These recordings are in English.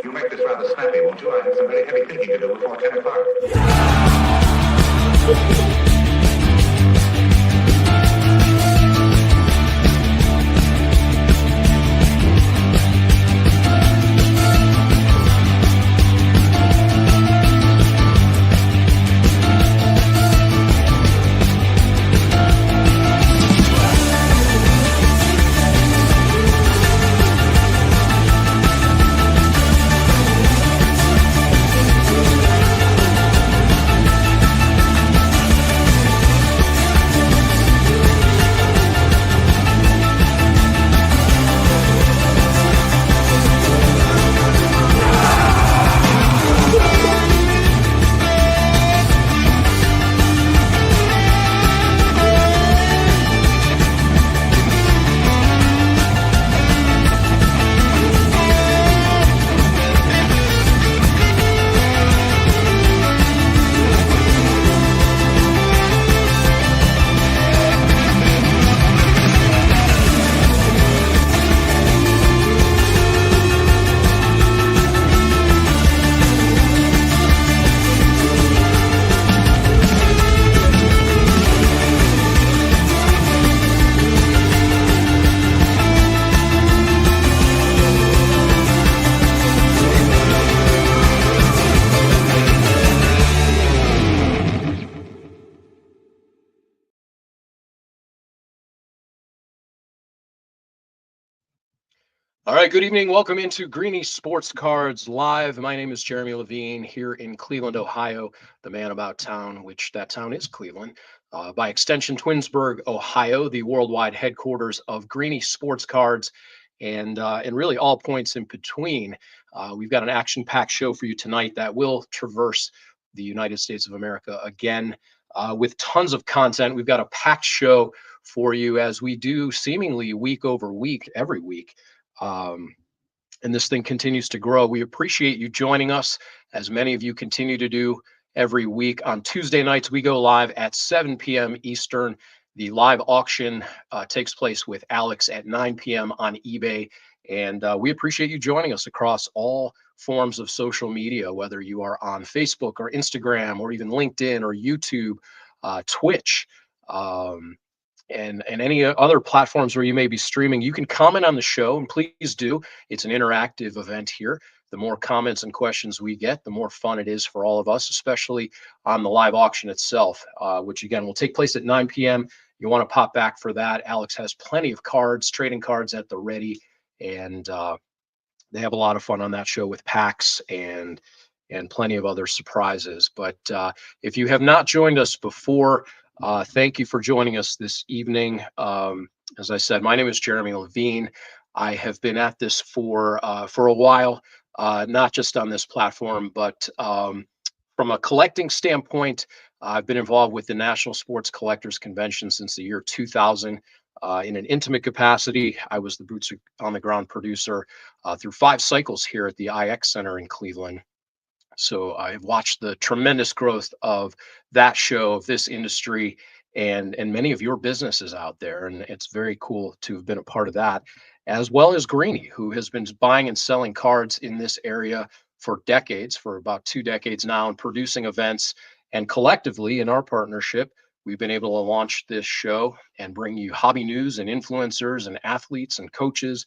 you make this rather snappy, won't you? I have some very heavy thinking to do before 10 o'clock. All right, good evening. Welcome into Greenie Sports Cards Live. My name is Jeremy Levine here in Cleveland, Ohio, the man about town, which that town is Cleveland. By extension, Twinsburg, Ohio, the worldwide headquarters of Greenie Sports Cards, and really all points in between. We've got an action-packed show for you tonight that will traverse the United States of America again with tons of content. We've got a packed show for you as we do seemingly week over week, every week. And this thing continues to grow. We appreciate you joining us, as many of you continue to do every week. On Tuesday nights, we go live at 7 p.m. Eastern. The live auction takes place with Alex at 9 p.m. on eBay. And we appreciate you joining us across all forms of social media, whether you are on Facebook or Instagram or even LinkedIn or YouTube, Twitch. And any other platforms where you may be streaming. You can comment on the show, and please do. It's an interactive event here. The more comments and questions we get, the more fun it is for all of us, especially on the live auction itself, which again will take place at 9 p.m. You want to pop back for that. Alex has plenty of cards, trading cards at the ready, and they have a lot of fun on that show with packs and plenty of other surprises. But if you have not joined us before, thank you for joining us this evening. As I said, my name is Jeremy Levine. I have been at this for a while, not just on this platform, but from a collecting standpoint. I've been involved with the National Sports Collectors Convention since the year 2000. In an intimate capacity, I was the boots on the ground producer through 5 cycles here at the IX Center in Cleveland. So I've watched the tremendous growth of that show, of this industry, and many of your businesses out there. And it's very cool to have been a part of that, as well as Greenie, who has been buying and selling cards in this area for decades, for about 2 decades now, and producing events. And collectively, in our partnership, we've been able to launch this show and bring you hobby news and influencers and athletes and coaches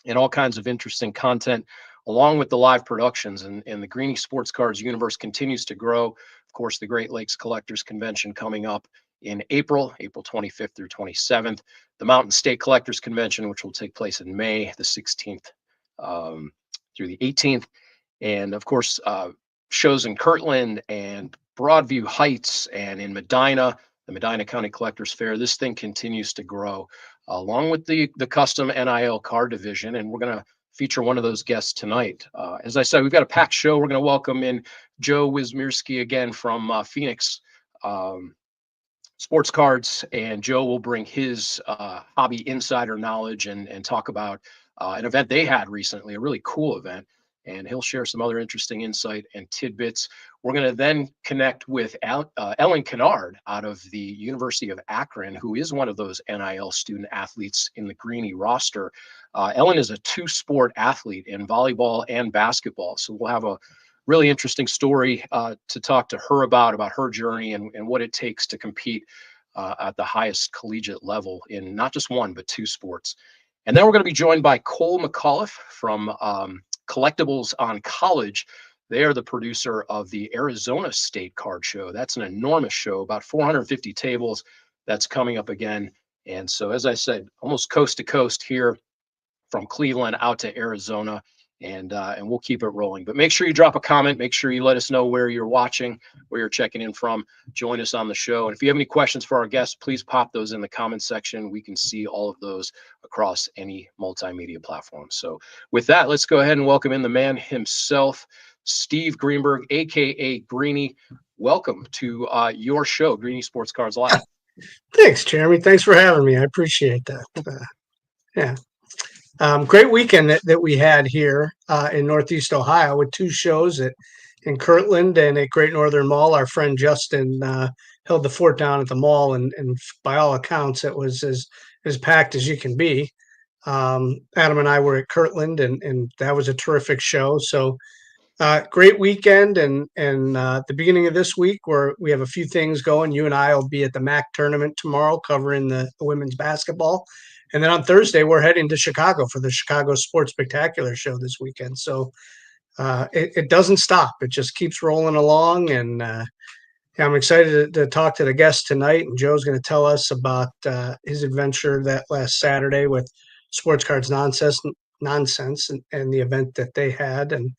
and all kinds of interesting content, along with the live productions. And the Greenie Sports Cards universe continues to grow. Of course, the Great Lakes Collectors Convention coming up in April 25th through 27th. The Mountain State Collectors Convention, which will take place in May the 16th through the 18th. And of course, shows in Kirtland and Broadview Heights and in Medina, the Medina County Collectors Fair. This thing continues to grow, along with the custom NIL card division. And we're going to feature one of those guests tonight. As I said, we've got a packed show. We're going to welcome in Joe Wysmierski again from Phoenix Sports Cards, and Joe will bring his hobby insider knowledge and talk about an event they had recently, a really cool event. and he'll share some other interesting insight and tidbits. We're going to then connect with Ellen Kinnaird out of the University of Akron, who is one of those NIL student athletes in the Greenie roster. Ellen is a two-sport athlete in volleyball and basketball, so we'll have a really interesting story to talk to her about her journey and what it takes to compete at the highest collegiate level in not just one, but two sports. And then we're going to be joined by Cole McAuliff from Collectibles on College. They are the producer of the Arizona State Card Show. That's an enormous show, about 450 tables. That's coming up again. And so, as I said, almost coast to coast here from Cleveland out to Arizona. And we'll keep it rolling. But make sure you drop a comment. Make sure you let us know where you're watching, where you're checking in from. Join us on the show. And if you have any questions for our guests, please pop those in the comment section. We can see all of those across any multimedia platform. So with that, let's go ahead and welcome in the man himself, Steve Greenberg, a.k.a. Greenie. Welcome to your show, Greenie Sports Cards Live. Thanks, Jeremy. Thanks for having me. I appreciate that. Yeah. Great weekend that we had here in Northeast Ohio with two shows in Kirtland and at Great Northern Mall. Our friend Justin held the fort down at the mall, and by all accounts, it was as packed as you can be. Adam and I were at Kirtland, and that was a terrific show. So great weekend, and the beginning of this week, where we have a few things going. You and I will be at the MAC tournament tomorrow, covering the women's basketball. And then on Thursday, we're heading to Chicago for the Chicago Sports Spectacular show this weekend. So it doesn't stop. It just keeps rolling along. And I'm excited to talk to the guests tonight. And Joe's going to tell us about his adventure that last Saturday with Sports Cards Nonsense and the event that they had. And,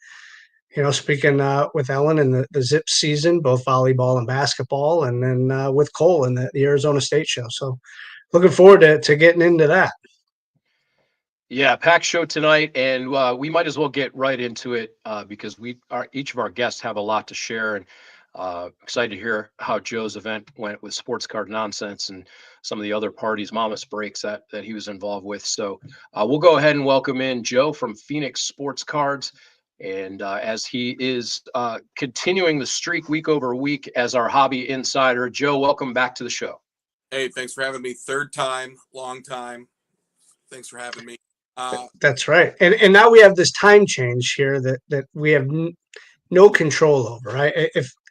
speaking with Ellen and the Zip season, both volleyball and basketball, and then with Cole and the Arizona State show. So looking forward to getting into that. Yeah, packed show tonight, and we might as well get right into it because each of our guests have a lot to share, and excited to hear how Joe's event went with Sports Card Nonsense and some of the other parties, Mama's Breaks that he was involved with. So we'll go ahead and welcome in Joe from Phoenix Sports Cards, and as he is continuing the streak week over week as our hobby insider. Joe, welcome back to the show. Hey, thanks for having me. Third time, long time. Thanks for having me. That's right. And now we have this time change here that we have no control over, right?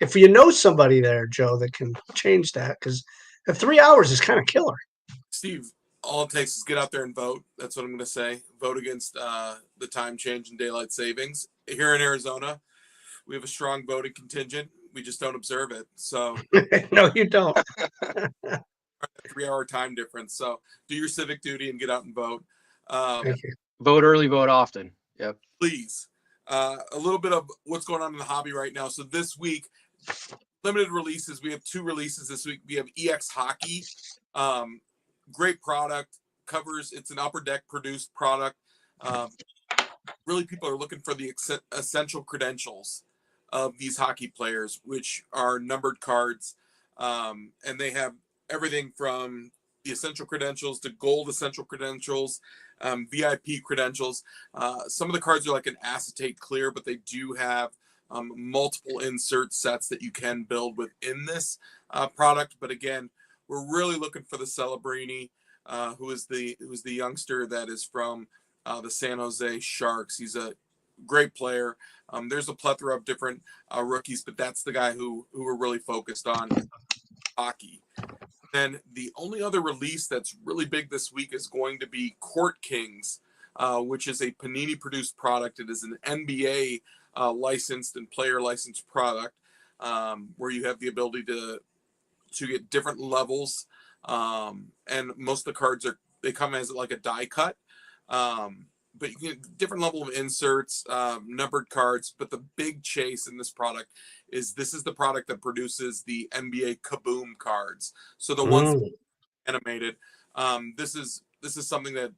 If you know somebody there, Joe, that can change that, because the 3 hours is kind of killer. Steve, all it takes is get out there and vote. That's what I'm going to say. Vote against the time change in daylight savings. Here in Arizona, we have a strong voting contingent. We just don't observe it. So no, you don't. 3 hour time difference. So do your civic duty and get out and vote. Thank you. Vote early, vote often. Yep. Please. A little bit of what's going on in the hobby right now. So this week, limited releases. We have 2 releases this week. We have EX Hockey. Great product. Covers. It's an Upper Deck produced product. Really, people are looking for the essential credentials of these hockey players, which are numbered cards. And they have everything from the essential credentials to gold essential credentials, VIP credentials. Some of the cards are like an acetate clear, but they do have multiple insert sets that you can build within this product. But again, we're really looking for the Celebrini, who is the youngster that is from the San Jose Sharks. He's a great player. There's a plethora of different rookies, but that's the guy who we're really focused on hockey. Then the only other release that's really big this week is going to be Court Kings, which is a Panini-produced product. It is an NBA licensed and player licensed product where you have the ability to get different levels. And most of the cards they come as like a die cut. But you get different level of inserts, numbered cards. But the big chase in this product is this is the product that produces the NBA Kaboom cards. So the ones animated. This is something that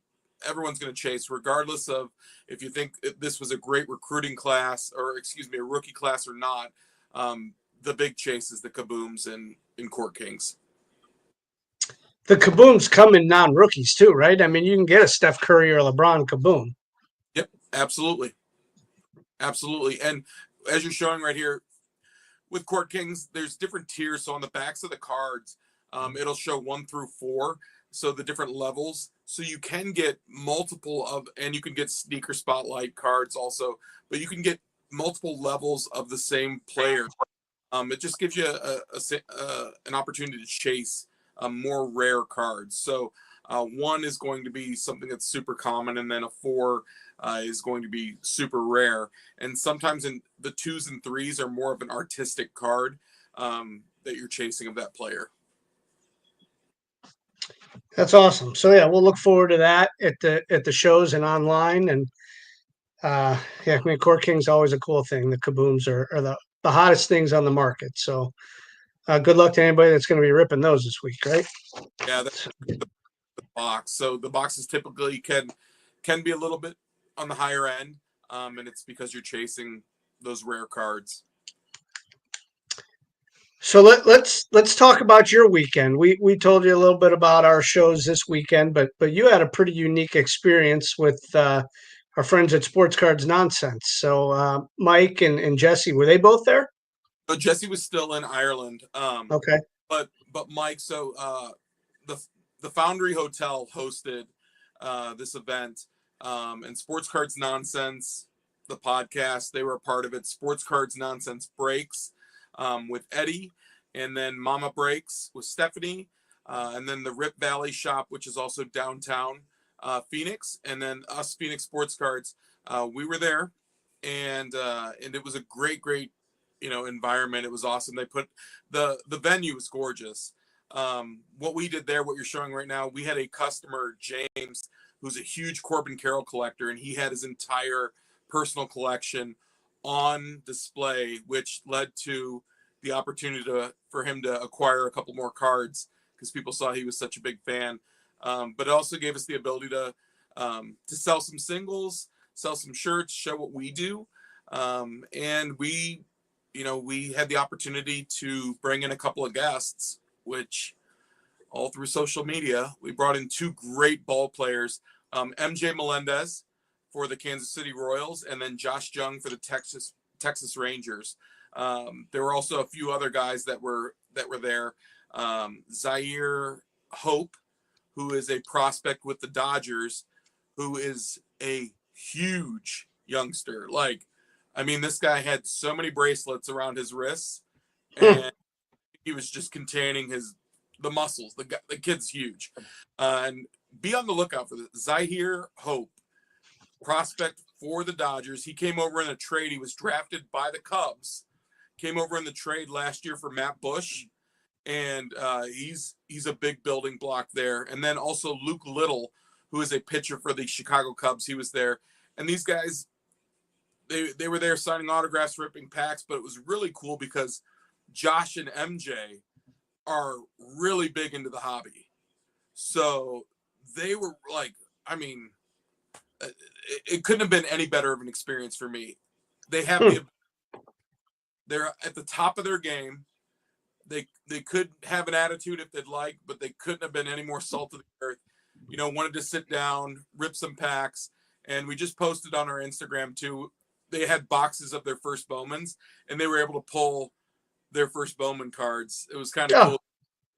everyone's going to chase, regardless of if you think this was a great recruiting class or a rookie class or not. The big chase is the Kabooms in Court Kings. The Kabooms come in non-rookies too, right? I mean, you can get a Steph Curry or LeBron Kaboom. Yep, absolutely. Absolutely. And as you're showing right here with Court Kings, there's different tiers. So on the backs of the cards, it'll show 1 through 4. So the different levels. So you can get multiple and you can get sneaker spotlight cards also, but you can get multiple levels of the same player. It just gives you an opportunity to chase more rare cards. So 1 is going to be something that's super common, and then a 4 is going to be super rare. And sometimes in the 2s and 3s are more of an artistic card that you're chasing of that player. That's awesome. So yeah, we'll look forward to that at the shows and online. And yeah, I mean, Court King's always a cool thing. The kabooms are the hottest things on the market. So good luck to anybody that's going to be ripping those this week, right? Yeah, that's the box. So the boxes typically can be a little bit on the higher end, and it's because you're chasing those rare cards. So let's talk about your weekend. We told you a little bit about our shows this weekend, but you had a pretty unique experience with our friends at Sports Cards Nonsense. So Mike and Jesse, were they both there? So Jesse was still in Ireland. Okay. But Mike, so the Foundry Hotel hosted this event, and Sports Cards Nonsense, the podcast, they were a part of it. Sports Cards Nonsense Breaks with Eddie, and then Mama Breaks with Stephanie, and then the Rip Valley Shop, which is also downtown Phoenix, and then us Phoenix Sports Cards. We were there, and it was a great environment. It was awesome. They put the venue was gorgeous. What we did there, what you're showing right now, we had a customer, James, who's a huge Corbin Carroll collector, and he had his entire personal collection on display, which led to the opportunity for him to acquire a couple more cards because people saw he was such a big fan. But it also gave us the ability to sell some singles, sell some shirts, show what we do. And we had the opportunity to bring in a couple of guests, which all through social media, we brought in 2 great ball players, MJ Melendez for the Kansas City Royals, and then Josh Jung for the Texas Rangers. There were also a few other guys that were there. Zaire Hope, who is a prospect with the Dodgers, who is a huge youngster. Like, I mean, this guy had so many bracelets around his wrists, and he was just containing the muscles. The kid's huge. And be on the lookout for this. Zaire Hope, prospect for the Dodgers. He came over in a trade. He was drafted by the Cubs. Came over in the trade last year for Matt Bush, and he's a big building block there. And then also Luke Little, who is a pitcher for the Chicago Cubs. He was there. And these guys, they were there signing autographs, ripping packs, but it was really cool because Josh and MJ are really big into the hobby. So they were like, I mean, it couldn't have been any better of an experience for me. They have they're at the top of their game. They could have an attitude if they'd like, but they couldn't have been any more salt of the earth. Wanted to sit down, rip some packs, and we just posted on our Instagram too. They had boxes of their first Bowmans, and they were able to pull their first Bowman cards. It was kind of cool.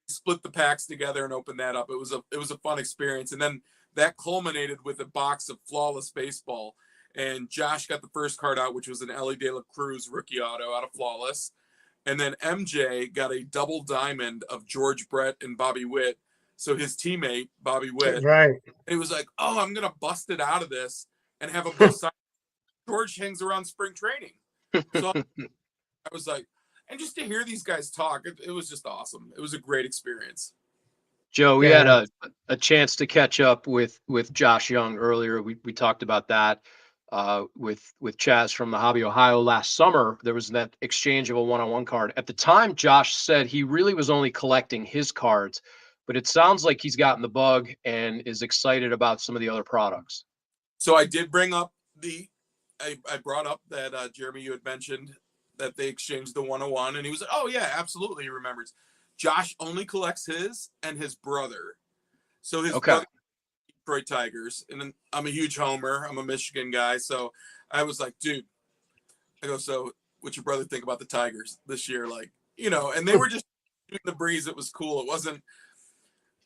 Split the packs together and open that up. It was a fun experience. And then that culminated with a box of Flawless Baseball. And Josh got the first card out, which was an Ellie De La Cruz rookie auto out of Flawless. And then MJ got a double diamond of George Brett and Bobby Witt. So his teammate, Bobby Witt. Right. And he was like, oh, I'm going to bust it out of this and have him go sign. George hangs around spring training. So I was like, and just to hear these guys talk, it was just awesome. It was a great experience. Joe, we had a chance to catch up with Josh Young earlier. We talked about that with Chaz from the Hobby Ohio last summer. There was that exchange of a one-on-one card. At the time, Josh said he really was only collecting his cards, but it sounds like he's gotten the bug and is excited about some of the other products. So I did bring up I brought up that Jeremy, you had mentioned that they exchanged the 101, and he was like, oh yeah, absolutely. He remembers. Josh only collects his and his brother. So his brother, Detroit Tigers, and then I'm a huge homer. I'm a Michigan guy. So I was like, dude, I go, so what's your brother think about the Tigers this year? Like, and they were just shooting the breeze. It was cool. It wasn't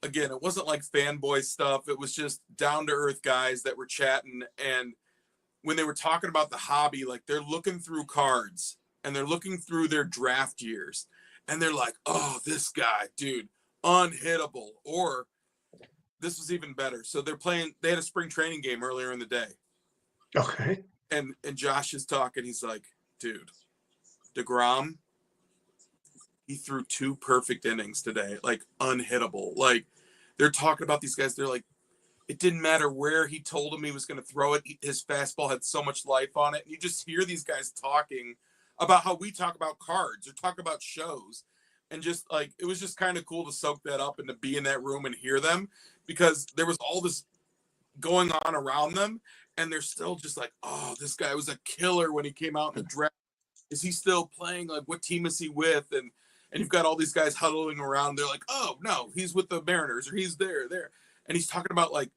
like fanboy stuff. It was just down to earth guys that were chatting. And when they were talking about the hobby, like they're looking through cards and they're looking through their draft years and they're like, oh, this guy, dude, unhittable. Or this was even better. So they had a spring training game earlier in the day. Okay. And Josh is talking. He's like, dude, DeGrom, he threw 2 perfect innings today, like unhittable. Like they're talking about these guys. They're like, it didn't matter where he told him he was going to throw it. His fastball had so much life on it. And you just hear these guys talking about how we talk about cards or talk about shows. And just like, it was just kind of cool to soak that up and to be in that room and hear them, because there was all this going on around them. And they're still just like, oh, this guy was a killer when he came out in the draft. Is he still playing? Like, what team is he with? And you've got all these guys huddling around. They're like, oh, no, he's with the Mariners, or he's there. And he's talking about like,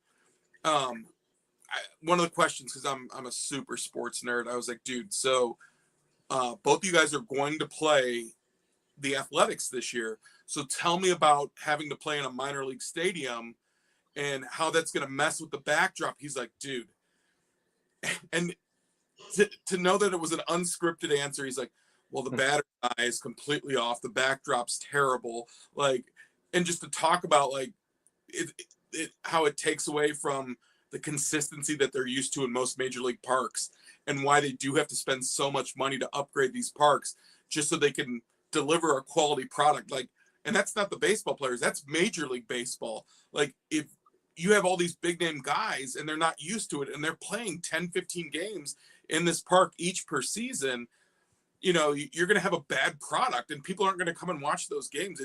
one of the questions, because I'm a super sports nerd. I was like, dude, so both you guys are going to play the Athletics this year. So tell me about having to play in a minor league stadium and how that's going to mess with the backdrop. He's like, dude. And to know that it was an unscripted answer, he's like, well, the battery is completely off. The backdrop's terrible. Like, and just to talk about like how it takes away from the consistency that they're used to in most major league parks, and why they do have to spend so much money to upgrade these parks just so they can deliver a quality product. Like, and that's not the baseball players, that's Major League Baseball. Like, if you have all these big name guys and they're not used to it and they're playing 10, 15 games in this park each per season, you're going to have a bad product and people aren't going to come and watch those games.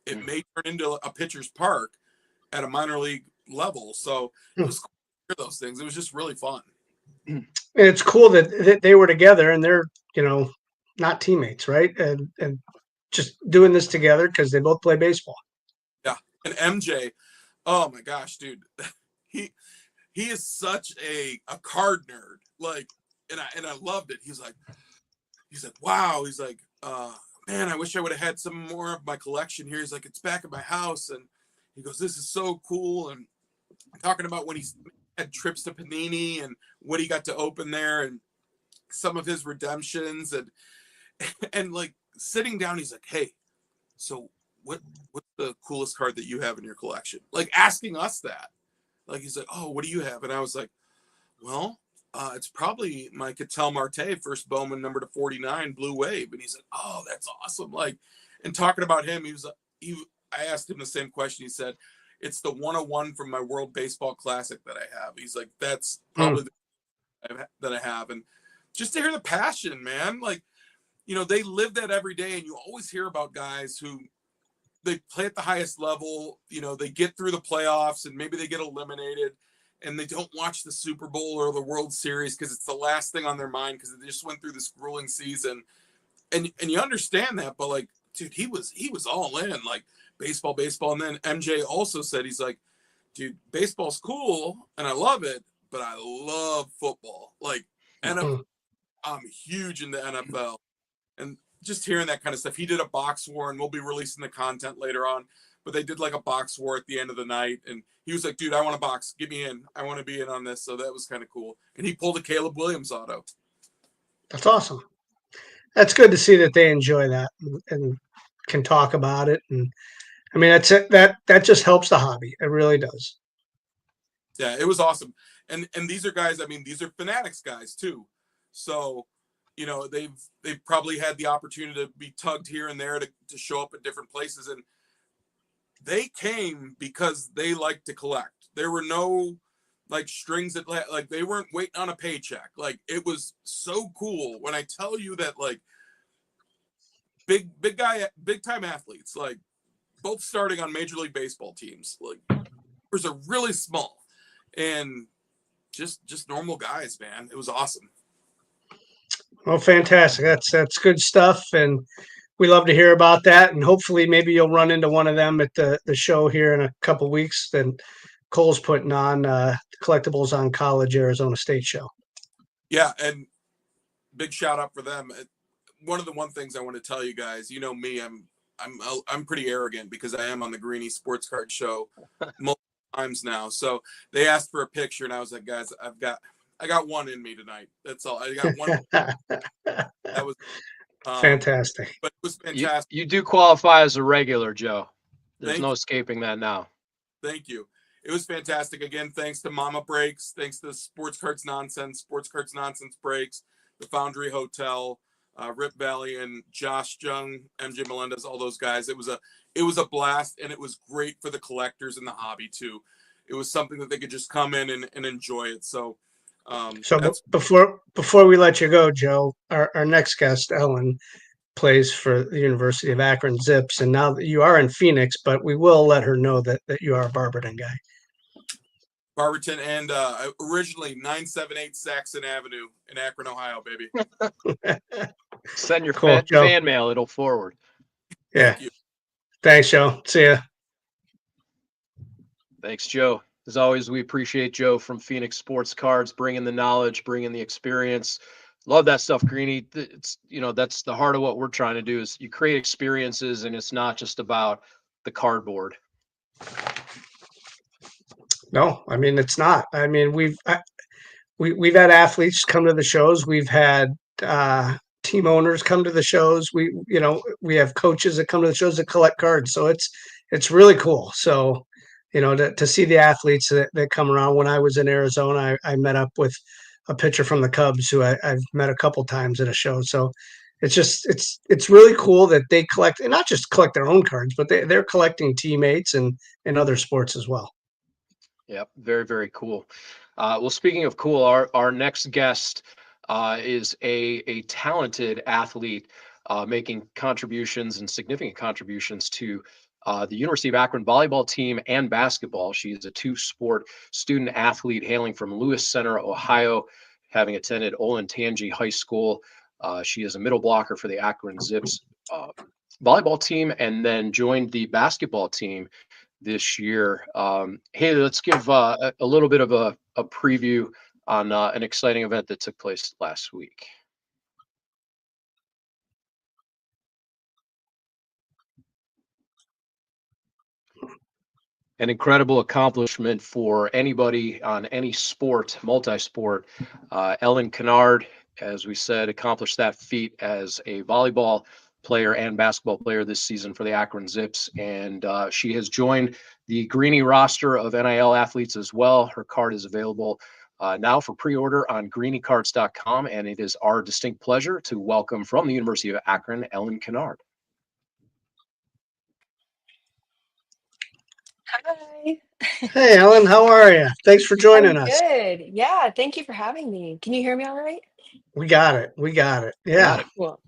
It may turn into a pitcher's park at a minor league level. So it was cool to hear those things. It was just really fun. And it's cool that they were together and they're, not teammates, right? And just doing this together because they both play baseball. Yeah. And MJ, oh my gosh, dude, he is such a card nerd. Like, and I loved it. He's like, wow. He's like, man, I wish I would have had some more of my collection here. He's like, it's back at my house. And he goes, this is so cool. And talking about when he had trips to Panini and what he got to open there and some of his redemptions and like sitting down, he's like, hey, so what's the coolest card that you have in your collection? Like asking us that. Like, he's like, oh, what do you have? And I was like, well, it's probably my Ketel Marte first Bowman number to 49 Blue Wave. And he's like, oh, that's awesome. Like, and talking about him, I asked him the same question. He said, it's the 101 from my World Baseball Classic that I have. He's like, that's probably that I have. And just to hear the passion, man, like, they live that every day. And you always hear about guys who they play at the highest level, they get through the playoffs and maybe they get eliminated and they don't watch the Super Bowl or the World Series because it's the last thing on their mind because they just went through this grueling season. And you understand that, but like, dude, he was all in, like baseball. And then MJ also said, he's like, dude, baseball's cool and I love it, but I love football. Like, NFL, I'm huge in the NFL. And just hearing that kind of stuff. He did a box war, and we'll be releasing the content later on, but they did like a box war at the end of the night. And he was like, dude, I want a box. Get me in. I want to be in on this. So that was kind of cool. And he pulled a Caleb Williams auto. That's awesome. That's good to see that they enjoy that and can talk about it. And I mean, that just helps the hobby. It really does. Yeah, it was awesome. And these are guys, I mean, these are Fanatics guys too. So, they've probably had the opportunity to be tugged here and there to show up at different places. And they came because they like to collect. There were no like strings that like they weren't waiting on a paycheck. Like, it was so cool when I tell you that like big time athletes, like both starting on Major League Baseball teams, like numbers are really small and just normal guys, man. It was awesome. Well, fantastic. That's good stuff. And we love to hear about that. And hopefully maybe you'll run into one of them at the show here in a couple of weeks. Then Cole's putting on Collectibles on College Arizona State show. Yeah. And big shout out for them. One of the things I want to tell you guys, you know me, I'm pretty arrogant because I am on the Greenie Sports Card show multiple times now. So they asked for a picture, and I was like, guys, I got one in me tonight. That's all. I got one. That was fantastic. but it was fantastic. You do qualify as a regular, Joe. There's Thank no you. escaping that now. Thank you. It was fantastic. Again, thanks to Mama Breaks, thanks to Sports Cards Nonsense Breaks, the Foundry Hotel, Rip Valley, and Josh Jung, MJ Melendez, all those guys. It was a blast, and it was great for the collectors in the hobby too. It was something that they could just come in and enjoy it. So, before we let you go, Joe, our next guest, Ellen, plays for the University of Akron Zips, and now that you are in Phoenix, but we will let her know that you are a Barberton guy. Barberton and originally 978 Saxon Avenue in Akron, Ohio, baby. Send your Cool, fan mail; it'll forward. Yeah. Thank you. Thanks, Joe. See ya. Thanks, Joe. As always, we appreciate Joe from Phoenix Sports Cards bringing the knowledge, bringing the experience. Love that stuff, Greenie. It's, that's the heart of what we're trying to do is you create experiences, and it's not just about the cardboard. No, I mean, it's not. I mean, we've had athletes come to the shows. We've had team owners come to the shows. We have coaches that come to the shows that collect cards. So it's really cool. So, to see the athletes that come around. When I was in Arizona, I met up with a pitcher from the Cubs who I've met a couple times at a show. So it's really cool that they collect, and not just collect their own cards, but they're collecting teammates and other sports as well. Yep. Very, very cool. Well, speaking of cool, our next guest is a talented athlete making contributions and significant contributions to the University of Akron volleyball team and basketball. She is a two-sport student athlete hailing from Lewis Center, Ohio, having attended Olentangy High School. She is a middle blocker for the Akron Zips volleyball team and then joined the basketball team this year. Hey, let's give a little bit of a preview on an exciting event that took place last week. An incredible accomplishment for anybody on any sport, multi-sport. Ellen Kinnaird, as we said, accomplished that feat as a volleyball player and basketball player this season for the Akron Zips. And she has joined the Greenie roster of NIL athletes as well. Her card is available now for pre-order on greeniecards.com. And it is our distinct pleasure to welcome from the University of Akron, Ellen Kinnaird. Hi. Hey, Ellen, how are you? Thanks for joining us. Good. Yeah, thank you for having me. Can you hear me all right? We got it. Yeah. Got it. Cool.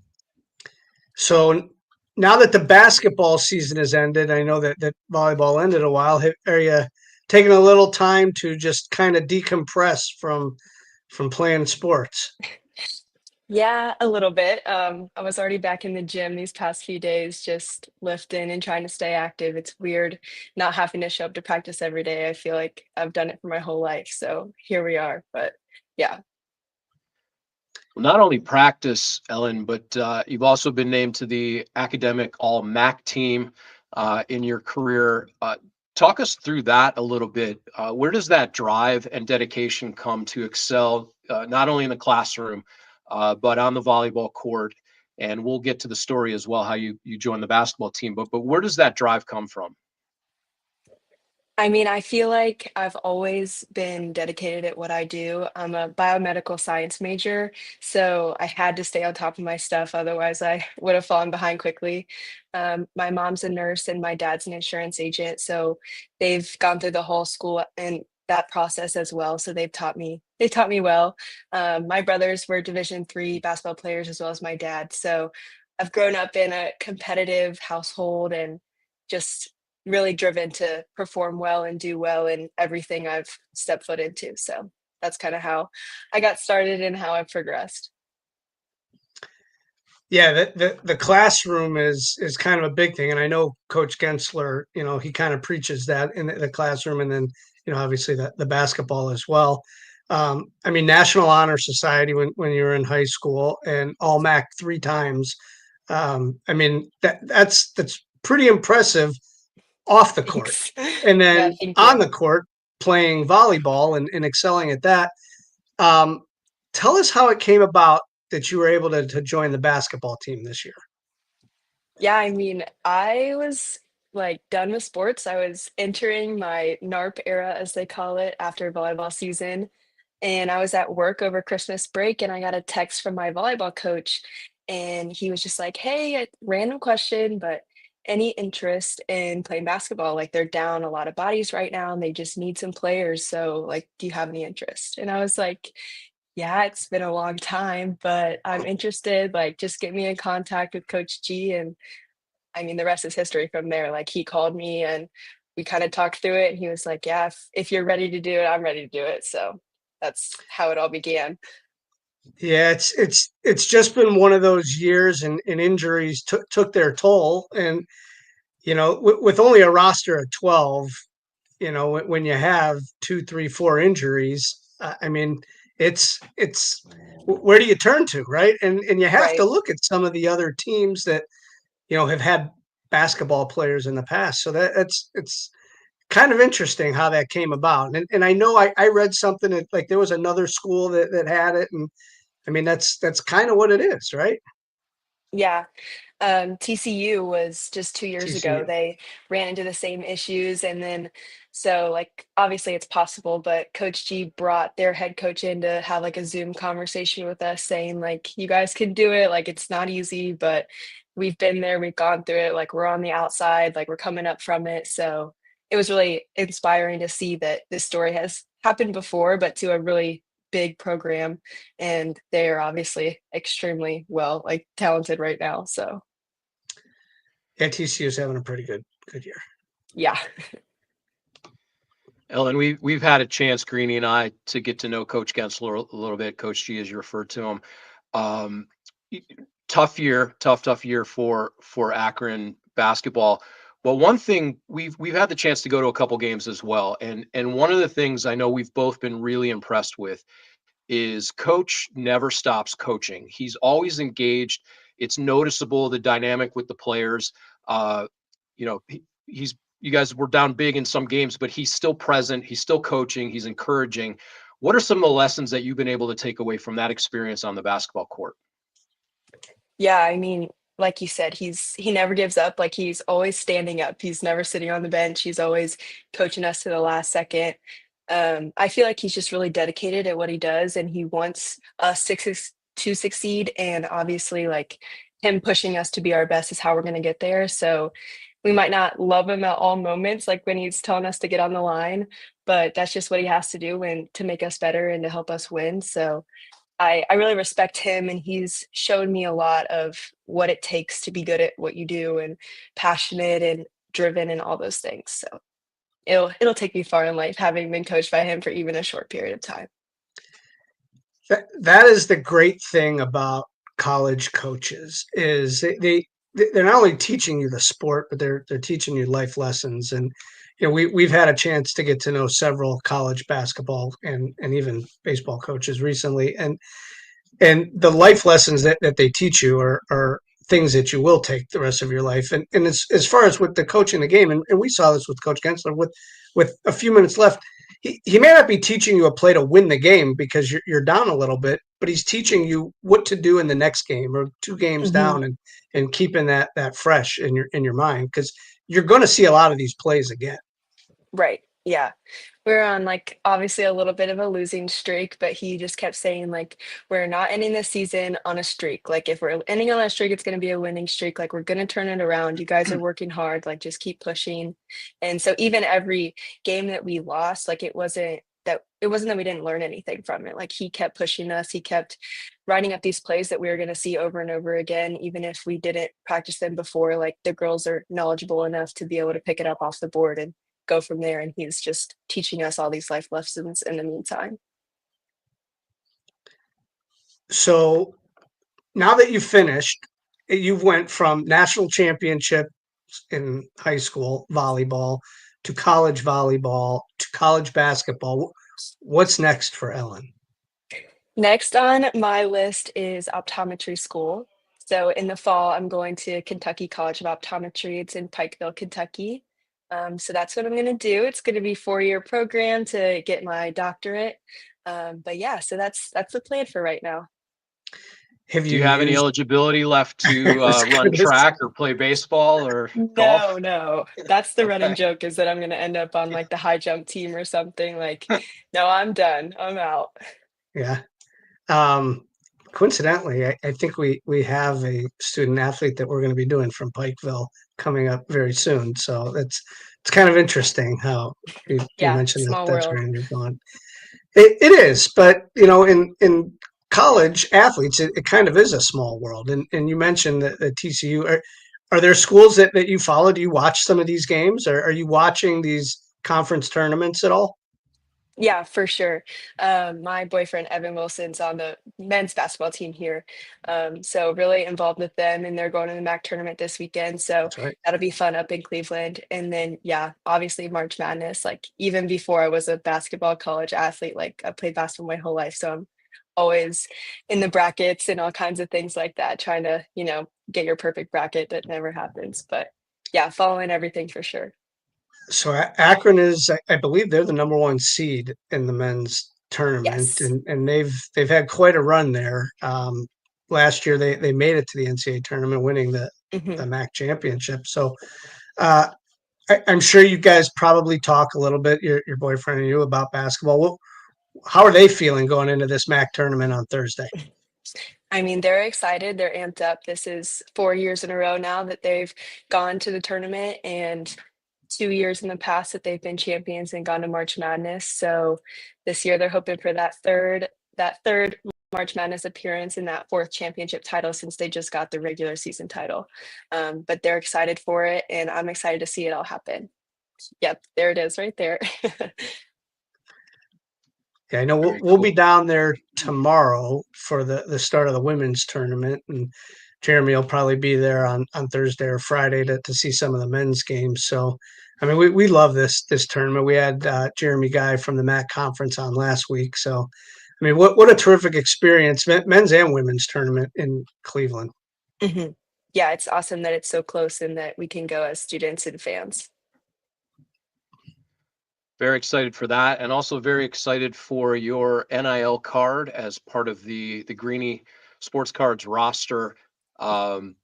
So now that the basketball season has ended, I know that volleyball ended a while. Are you taking a little time to just kind of decompress from playing sports? Yeah, a little bit. I was already back in the gym these past few days, just lifting and trying to stay active. It's weird not having to show up to practice every day. I feel like I've done it for my whole life. So here we are. But yeah. Well, not only practice, Ellen, but you've also been named to the academic All-MAC team in your career. Talk us through that a little bit. Where does that drive and dedication come to excel, not only in the classroom, but on the volleyball court? And we'll get to the story as well, how you joined the basketball team. But where does that drive come from? I mean, I feel like I've always been dedicated at what I do. I'm a biomedical science major, so I had to stay on top of my stuff. Otherwise, I would have fallen behind quickly. My mom's a nurse and my dad's an insurance agent, so they've gone through the whole school and that process as well. So they've taught me. They taught me well. My brothers were Division III basketball players as well as my dad. So I've grown up in a competitive household and just really driven to perform well and do well in everything I've stepped foot into. So that's kind of how I got started and how I've progressed. Yeah, the classroom is kind of a big thing, and I know Coach Gensler, he kind of preaches that in the classroom, and then obviously the basketball as well. I mean, National Honor Society when you were in high school, and All MAC 3 times. I mean, that's pretty impressive off the court. Thanks. And Yeah, then thank on you. the court, playing volleyball and excelling at that. Um, Tell us how it came about that you were able to join the basketball team this year. Yeah, I mean, I was like done with sports. I was entering my NARP era, as they call it, after volleyball season. And I was at work over Christmas break and I got a text from my volleyball coach. And he was just like, hey, a random question, but any interest in playing basketball? Like they're down a lot of bodies right now and they just need some players. So, like, do you have any interest? And I was like, yeah, it's been a long time, but I'm interested. Like, just get me in contact with Coach G. And I mean, the rest is history from there. Like, he called me and we kind of talked through it. And he was like, yeah, if you're ready to do it, I'm ready to do it. So that's how it all began. Yeah, it's just been one of those years, and injuries took their toll. And with only a roster of 12, when you have two, three, four injuries, I mean, it's where do you turn to, right? And you have to Right. look at some of the other teams that have had basketball players in the past. So it's kind of interesting how that came about. And I know I read something that, like, there was another school that had it, and I mean that's kind of what it is, right? Yeah. TCU was just 2 years ago. TCU. They ran into the same issues. And then, so like, obviously it's possible, but Coach G brought their head coach in to have like a Zoom conversation with us saying, like, you guys can do it. Like, it's not easy, but we've been there, we've gone through it. Like, we're on the outside, like, we're coming up from it. So it was really inspiring to see that this story has happened before, but to a really big program. And they are obviously extremely well, like, talented right now. So Yeah, TCU is having a pretty good year. yeah. Ellen, we've had a chance, Greenie and I, to get to know Coach Gensler a little bit. Coach G, as you referred to him. Um, Tough year, tough year for Akron basketball. But one thing we've had the chance to go to a couple games as well, and one of the things I know we've both been really impressed with is Coach never stops coaching. He's always engaged. It's noticeable the dynamic with the players. Uh, he's you guys were down big in some games, but he's still present. He's still coaching. He's encouraging. What are some of the lessons that you've been able to take away from that experience on the basketball court? Yeah, I mean, like you said, he never gives up. Like, he's always standing up. He's never sitting on the bench. He's always coaching us to the last second. I feel like he's just really dedicated at what he does, and he wants us to succeed. And obviously, like, him pushing us to be our best is how we're going to get there. So we might not love him at all moments, like when he's telling us to get on the line, but that's just what he has to do and to make us better and to help us win. So I really respect him, and he's shown me a lot of what it takes to be good at what you do and passionate and driven and all those things. So it'll take me far in life having been coached by him for even a short period of time. That is the great thing about college coaches is they're not only teaching you the sport, but they're teaching you life lessons. And we've had a chance to get to know several college basketball and even baseball coaches recently, and the life lessons that they teach you are things that you will take the rest of your life. And as far as with the coaching the game, and we saw this with Coach Gensler, with a few minutes left, he may not be teaching you a play to win the game because you're down a little bit, but he's teaching you what to do in the next game or two games Mhm. down, and keeping that fresh in your mind, because you're going to see a lot of these plays again. Right. Yeah. We're on, like, obviously a little bit of a losing streak, but he just kept saying, like, we're not ending the season on a streak. Like, if we're ending on a streak, it's going to be a winning streak. Like, we're going to turn it around. You guys are working hard. Like, just keep pushing. And so even every game that we lost, like, it wasn't that we didn't learn anything from it. Like, he kept pushing us. He kept writing up these plays that we were going to see over and over again, even if we didn't practice them before. Like, the girls are knowledgeable enough to be able to pick it up off the board and go from there. And he's just teaching us all these life lessons in the meantime. So now that you've finished, you've went from national championships in high school volleyball to college basketball. What's next for Ellen? Next on my list is optometry school. So in the fall, I'm going to Kentucky College of Optometry. It's in Pikeville, Kentucky. So that's what I'm going to do. It's going to be 4-year program to get my doctorate. But yeah, so that's the plan for right now. Have Do you you have any used? eligibility left to I was run gonna say- track or play baseball or golf? No. That's the running Okay. joke is that I'm going to end up on like the high jump team or something. Like, no, I'm done. I'm out. Yeah. Coincidentally, I think we have a student athlete that we're going to be doing from Pikeville coming up very soon. So it's kind of interesting how you Yeah, mentioned that small that's where world. you're going. It is, but in college athletes, it kind of is a small world. And you mentioned that the TCU are there schools that you follow? Do you watch some of these games, or are you watching these conference tournaments at all? Yeah, for sure. My boyfriend Evan Wilson's on the men's basketball team here. So really involved with them and they're going to the MAC tournament this weekend. So That's right. that'll be fun up in Cleveland. And then yeah, obviously March Madness. Like even before I was a basketball college athlete, like I played basketball my whole life. So I'm always in the brackets and all kinds of things like that, trying to, get your perfect bracket that never happens. But yeah, following everything for sure. So Akron is, I believe, they're the number one seed in the men's tournament, Yes. and they've had quite a run there. Last year they made it to the NCAA tournament, winning the Mhm. MAC championship. So uh, I'm sure you guys probably talk a little bit, your boyfriend and you, about basketball. How are they feeling going into this MAC tournament on Thursday? I mean, they're excited. They're amped up. This is 4 years in a row now that they've gone to the tournament and 2 years in the past that they've been champions and gone to March Madness. So this year they're hoping for that third March Madness appearance and that fourth championship title since they just got the regular season title. But they're excited for it, and I'm excited to see it all happen. Yep, there it is right there. Yeah, I know we'll, Very we'll be cool. down there tomorrow for the start of the women's tournament, and Jeremy will probably be there on Thursday or Friday to see some of the men's games. So, I mean, we love this tournament. We had Jeremy Guy from the MAC conference on last week. So, I mean, what a terrific experience, men's and women's tournament in Cleveland. Mhm. Yeah, it's awesome that it's so close and that we can go as students and fans. Very excited for that, and also very excited for your NIL card as part of the Greenie Sports Cards roster.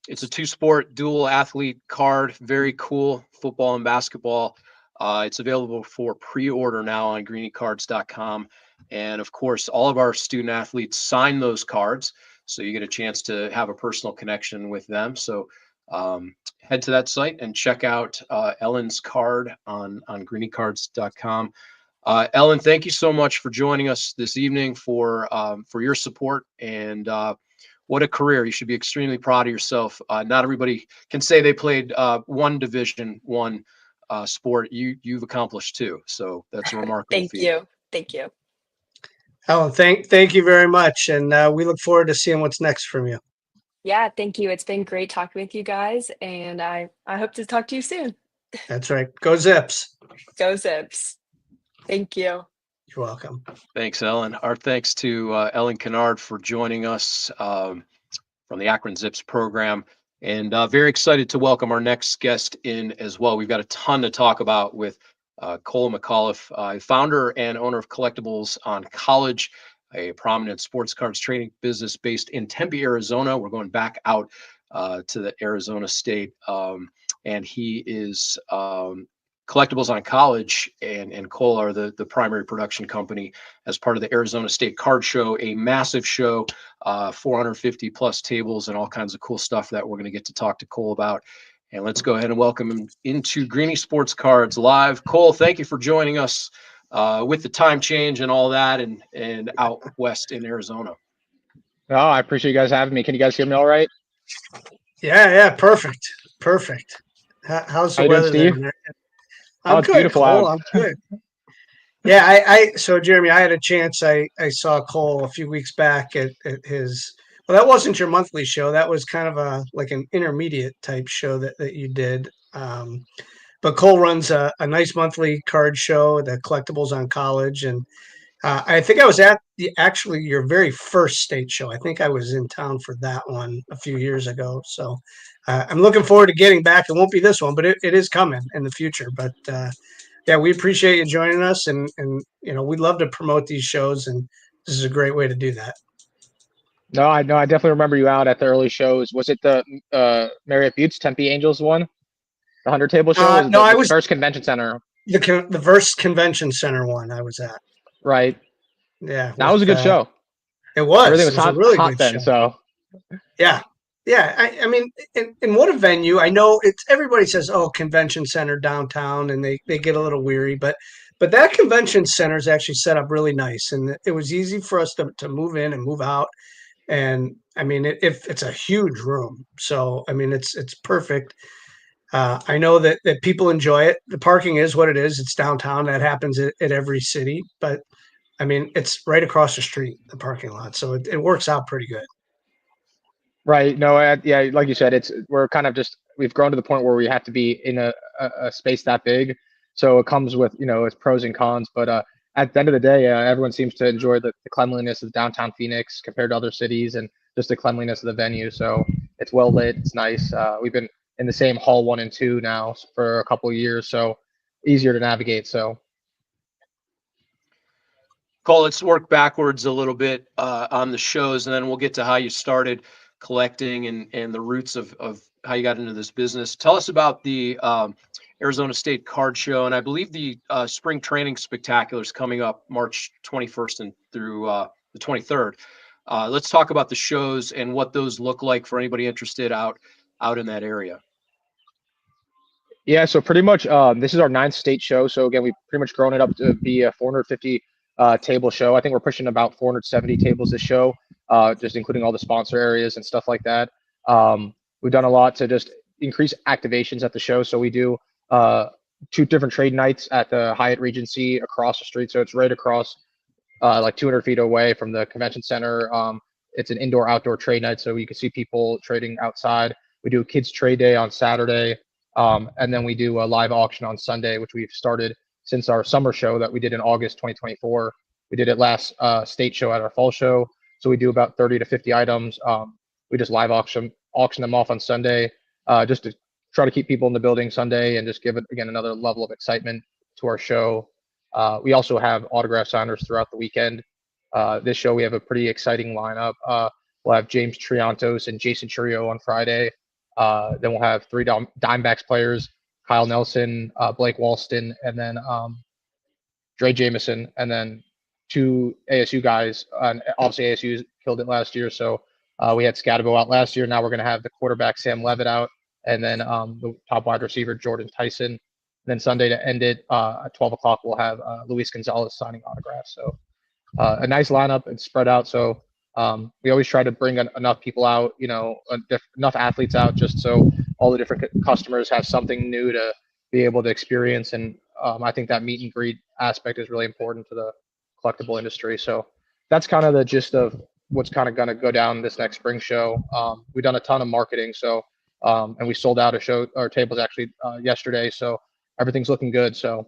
It's a two-sport dual athlete card, very cool, football and basketball. It's available for pre-order now on greeniecards.com. And of course, all of our student athletes sign those cards, so you get a chance to have a personal connection with them. So head to that site and check out Ellen's card on greeniecards.com. Ellen, thank you so much for joining us this evening for your support and what a career. You should be extremely proud of yourself. Not everybody can say they played one Division One sport. You've accomplished two, so that's a remarkable Thank feat. you. Thank you. Alan, thank you very much, and we look forward to seeing what's next from you. Yeah, thank you. It's been great talking with you guys, and I hope to talk to you soon. That's right. Go Zips. Go Zips. Thank you. You're welcome. Thanks, Ellen. Our thanks to Ellen Kinnaird for joining us from the Akron Zips program. And very excited to welcome our next guest in as well. We've got a ton to talk about with Cole McAuliff, founder and owner of Collectibles on College, a prominent sports cards trading business based in Tempe, Arizona. We're going back out to the Arizona state. And he is Collectibles on College and Cole are the primary production company as part of the Arizona State Card Show, a massive show, 450 plus tables and all kinds of cool stuff that we're going to get to talk to Cole about. And let's go ahead and welcome him into Greenie Sports Cards Live. Cole, thank you for joining us with the time change and all that and out west in Arizona. Oh, I appreciate you guys having me. Can you guys hear me all right? Yeah, perfect. How's How the you doing, weather there? Steve? I'm It's good, beautiful Cole. out. I'm good. Yeah, so Jeremy, I had a chance. I saw Cole a few weeks back at his. Well, that wasn't your monthly show. That was kind of like an intermediate type show that you did. But Cole runs a nice monthly card show, the Collectibles on College, and I think I was at actually your very first state show. I think I was in town for that one a few years ago. So I'm looking forward to getting back. It won't be this one, but it is coming in the future. But yeah, we appreciate you joining us, and we'd love to promote these shows, and this is a great way to do that. No, I know. I definitely remember you out at the early shows. Was it the Marriott Buttes Tempe Angels one? The 100 table show? Was it No, I the was first convention center? the Verse Convention Center one I was at. Right. Yeah, That was a good show. It was. Everything It was was a really hot good then. show. So Yeah. Yeah. I mean, in what a venue. I know it's everybody says, oh, convention center downtown, and they get a little weary, but that convention center is actually set up really nice, and it was easy for us to move in and move out. And I mean, it's a huge room. So, I mean, it's perfect. I know that people enjoy it. The parking is what it is. It's downtown. That happens at every city, but I mean, it's right across the street, the parking lot. So it works out pretty good. right. No, yeah, like you said, we're kind of we've grown to the point where we have to be in a space that big. So it comes with, its pros and cons. But at the end of the day, everyone seems to enjoy the cleanliness of downtown Phoenix compared to other cities, and just the cleanliness of the venue. So it's well lit. It's nice. We've been in the same hall 1 and 2 now for a couple of years, so easier to navigate. So Cole, let's work backwards a little bit on the shows, and then we'll get to how you started collecting and the roots of how you got into this business. Tell us about the Arizona State Card Show, and I believe the Spring Training Spectacular is coming up March 21st and through the 23rd. Let's talk about the shows and what those look like for anybody interested out in that area. yeah, so pretty much this is our 9th state show. So again, we've pretty much grown it up to be a 450 table show. I think we're pushing about 470 tables this show, just including all the sponsor areas and stuff like that. We've done a lot to just increase activations at the show. So we do 2 different trade nights at the Hyatt Regency across the street. So it's right across like 200 feet away from the convention center. It's an indoor-outdoor trade night, so you can see people trading outside. We do a kids trade day on Saturday, and then we do a live auction on Sunday, which we've started since our summer show that we did in August 2024. We did it last state show at our fall show. So we do about 30 to 50 items. We just live auction them off on Sunday, just to try to keep people in the building Sunday and just give it, again, another level of excitement to our show. We also have autograph signers throughout the weekend. This show, we have a pretty exciting lineup. We'll have James Triantos and Jason Churio on Friday. Then we'll have 3 Dimebacks players, Kyle Nelson, Blake Walston, and then Dre Jameson, and then 2 ASU guys. And obviously, ASU killed it last year, so we had Scatabo out last year. Now we're going to have the quarterback Sam Levitt out, and then the top wide receiver Jordan Tyson. And then Sunday to end it at 12 o'clock, we'll have Luis Gonzalez signing autographs. So a nice lineup and spread out. So we always try to bring enough people out, enough athletes out, just so all the different customers have something new to be able to experience. And I think that meet and greet aspect is really important to the collectible industry. So that's kind of the gist of what's kind of going to go down this next spring show. We've done a ton of marketing. So and we sold out our tables actually yesterday. So everything's looking good. So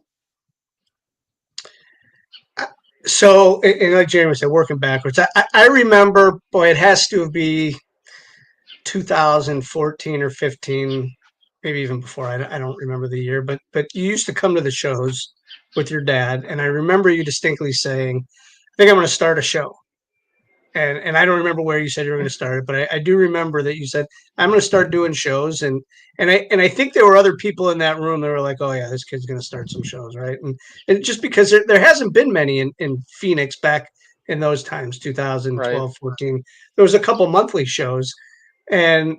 and like Jeremy said, working backwards, I remember, boy, it has to be 2014 or 15, maybe even before. I don't remember the year, but you used to come to the shows with your dad, and I remember you distinctly saying, "I think I'm going to start a show." And I don't remember where you said you were going to start it, but I do remember that you said, "I'm going to start doing shows." And I think there were other people in that room that were like, "Oh yeah, this kid's going to start some shows," right? And just because there hasn't been many in Phoenix back in those times, 2012, right. 14, there was a couple monthly shows. And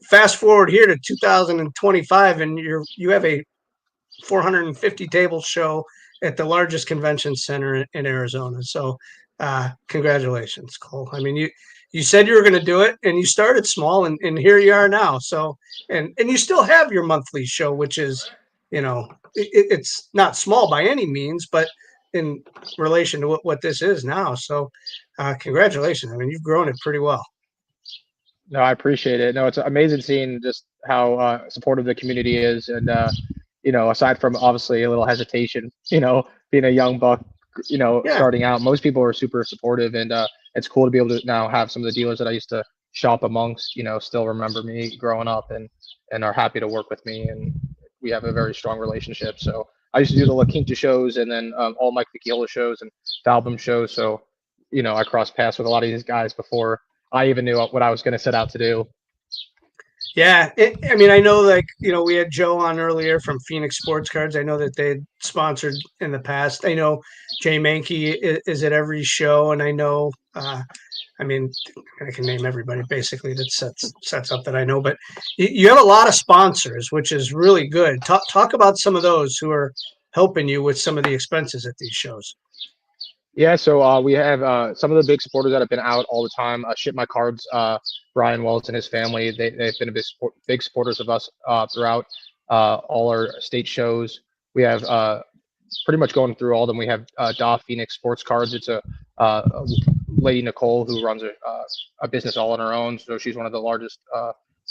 fast forward here to 2025, and you have a 450 table show at the largest convention center in Arizona. So congratulations, Cole. I mean, you said you were going to do it, and you started small, and here you are now. So and you still have your monthly show, which is it's not small by any means, but in relation to what this is now. So congratulations. I mean, you've grown it pretty well. No, I appreciate it. No, it's amazing seeing just how supportive the community is. And, aside from obviously a little hesitation, being a young buck Yeah. starting out. Most people are super supportive, and it's cool to be able to now have some of the dealers that I used to shop amongst, still remember me growing up and are happy to work with me, and we have a very strong relationship. So I used to do the La Quinta shows and then all Mike Vecchiola shows and the album shows. So, I crossed paths with a lot of these guys before I even knew what I was going to set out to do. Yeah, I mean, I know, like, we had Joe on earlier from Phoenix Sports Cards. I know that they had sponsored in the past. I know Jay Mankey is at every show, and I know, I mean, I can name everybody basically that sets up that I know. But you have a lot of sponsors, which is really good. Talk about some of those who are helping you with some of the expenses at these shows. Yeah, so we have some of the big supporters that have been out all the time. Ship My Cards, Brian Wells and his family, they've been big supporters of us throughout all our state shows. We have pretty much going through all of them. We have Phoenix Sports Cards. It's a lady, Nicole, who runs a business all on her own. So she's one of the largest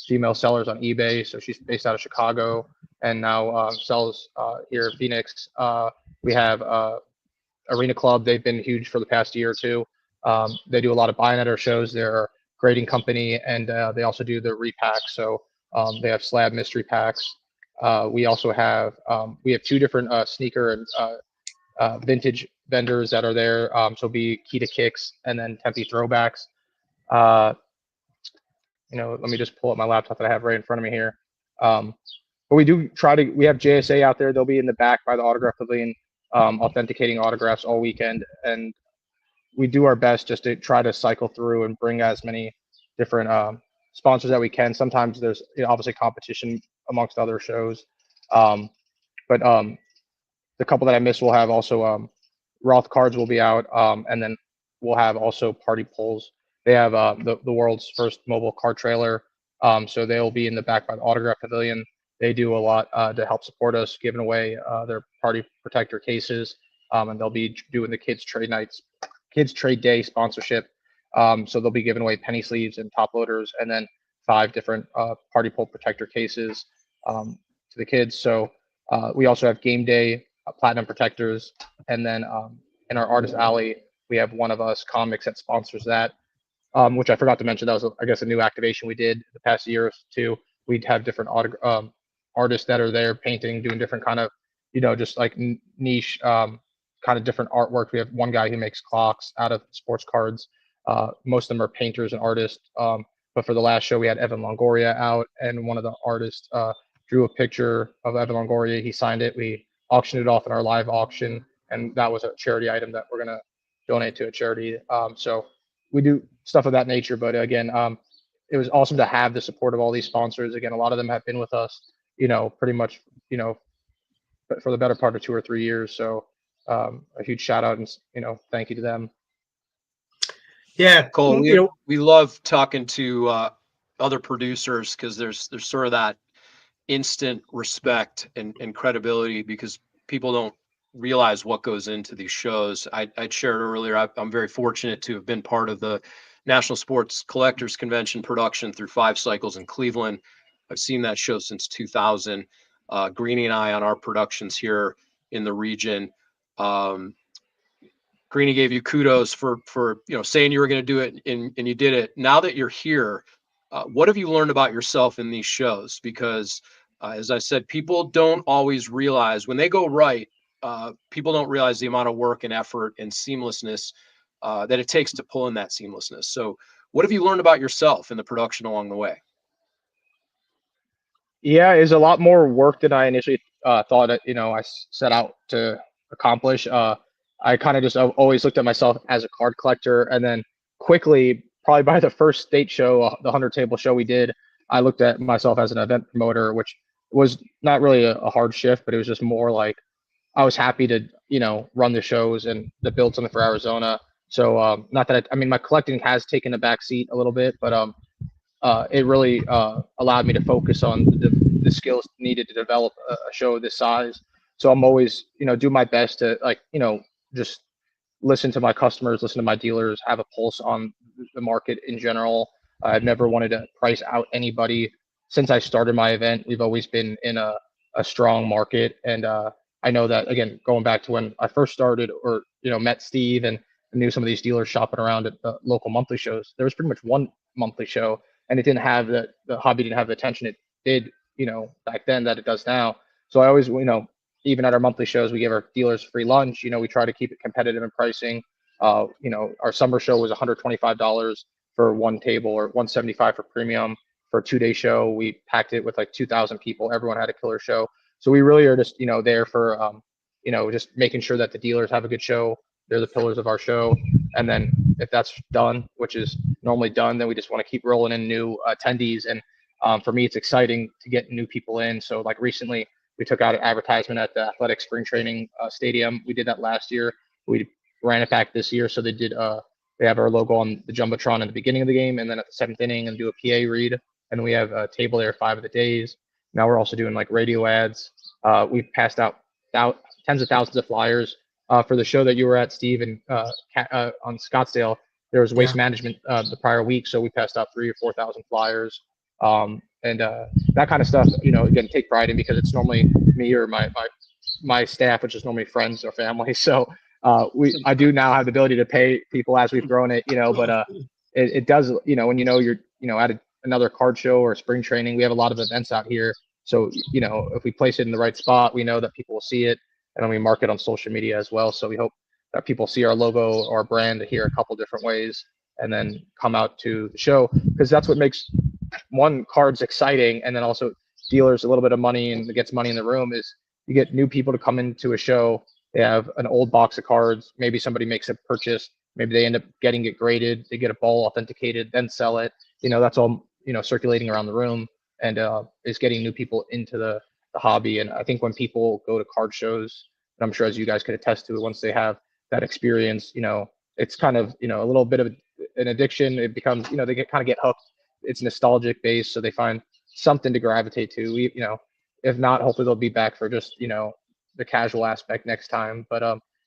female sellers on eBay. So she's based out of Chicago and now sells here in Phoenix. We have Arena Club. They've been huge for the past year or two. They do a lot of buying at our shows. They're a grading company, and they also do the repacks. So they have slab mystery packs. We also have two different sneaker and vintage vendors that are there. So be Kita Kicks and then Tempe Throwbacks. Let me just pull up my laptop that I have right in front of me here. But we have JSA out there. They'll be in the back by the autograph pavilion, authenticating autographs all weekend. And we do our best just to try to cycle through and bring as many different sponsors that we can. Sometimes there's obviously competition amongst other shows. But the couple that I missed will have also Roth Cards will be out. And then we'll have also Party Poles. They have the world's first mobile car trailer. So they'll be in the back by the autograph pavilion. They do a lot to help support us, giving away their party protector cases. And they'll be doing the Kids Trade Day sponsorship. So they'll be giving away penny sleeves and top loaders, and then 5 different party pole protector cases to the kids. So we also have game day platinum protectors, and then in our artist alley we have One of Us Comics that sponsors that, which I forgot to mention. That was, I guess, a new activation we did the past year or two. We'd have different artists that are there painting, doing different kind of, just like niche kind of different artwork. We have one guy who makes clocks out of sports cards. Most of them are painters and artists. But for the last show, we had Evan Longoria out, and one of the artists drew a picture of Evan Longoria. He signed it. We auctioned it off in our live auction, and that was a charity item that we're going to donate to a charity. So we do stuff of that nature. But again, it was awesome to have the support of all these sponsors. Again, a lot of them have been with us, pretty much, for the better part of 2 or 3 years. So a huge shout out and, thank you to them. Yeah, Cole, we love talking to other producers because there's sort of that instant respect and credibility, because people don't realize what goes into these shows. I shared earlier, I'm very fortunate to have been part of the National Sports Collectors Convention production through 5 cycles in Cleveland. I've seen that show since 2000. Greenie and I on our productions here in the region. Greenie gave you kudos for saying you were going to do it, and you did it. Now that you're here, what have you learned about yourself in these shows? Because as I said, people don't always realize when they go right. People don't realize the amount of work and effort and seamlessness that it takes to pull in that seamlessness. So what have you learned about yourself in the production along the way? Yeah, it's a lot more work than I initially thought I set out to accomplish. I kind of just always looked at myself as a card collector, and then quickly, probably by the first state show, the 100 table show we did, I looked at myself as an event promoter, which was not really a hard shift, but it was just more like I was happy to, run the shows and to build something for Arizona. So not that my collecting has taken a back seat a little bit, but it really allowed me to focus on the skills needed to develop a show this size. So I'm always, do my best to just listen to my customers, listen to my dealers, have a pulse on the market in general. I've never wanted to price out anybody. Since I started my event, we've always been in a strong market, and I I know that, again, going back to when I first started, or met Steve and knew some of these dealers shopping around at the local monthly shows, there was pretty much one monthly show, and it didn't have the hobby didn't have the attention it did, back then that it does now. So I always, even at our monthly shows, we give our dealers free lunch. We try to keep it competitive in pricing. Our summer show was $125 for one table, or $175 for premium. For a 2-day show, we packed it with like 2,000 people. Everyone had a killer show. So we really are just, there for, just making sure that the dealers have a good show. They're the pillars of our show. And then if that's done, which is normally done, then we just want to keep rolling in new attendees. And for me, it's exciting to get new people in. So like recently, we took out an advertisement at the athletic spring training stadium. We did that last year. We ran it back this year. So they have our logo on the Jumbotron in the beginning of the game, and then at the 7th inning, and do a PA read. And we have a table there 5 of the days. Now we're also doing like radio ads. We've passed out tens of thousands of flyers for the show that you were at, Steve, and on Scottsdale. There was waste management the prior week, so we passed out 3,000 or 4,000 flyers. And that kind of stuff, again, take pride in, because it's normally me or my staff, which is normally friends or family. So I do now have the ability to pay people as we've grown it, but it does, when you're at another card show or spring training, we have a lot of events out here. So, if we place it in the right spot, we know that people will see it, and then we market on social media as well. So we hope that people see our logo or brand here a couple different ways, and then come out to the show, because that's what makes cards exciting, and then also dealers a little bit of money, and it gets money in the room. Is you get new people to come into a show. They have an old box of cards. Maybe somebody makes a purchase. Maybe they end up getting it graded. They get a ball authenticated, then sell it. That's all, circulating around the room, and is getting new people into the hobby. And I think when people go to card shows, and I'm sure as you guys could attest to it, once they have that experience, it's kind of, a little bit of an addiction. It becomes, they get hooked. It's nostalgic based, so they find something to gravitate to. If not, hopefully they'll be back for just, the casual aspect next time. But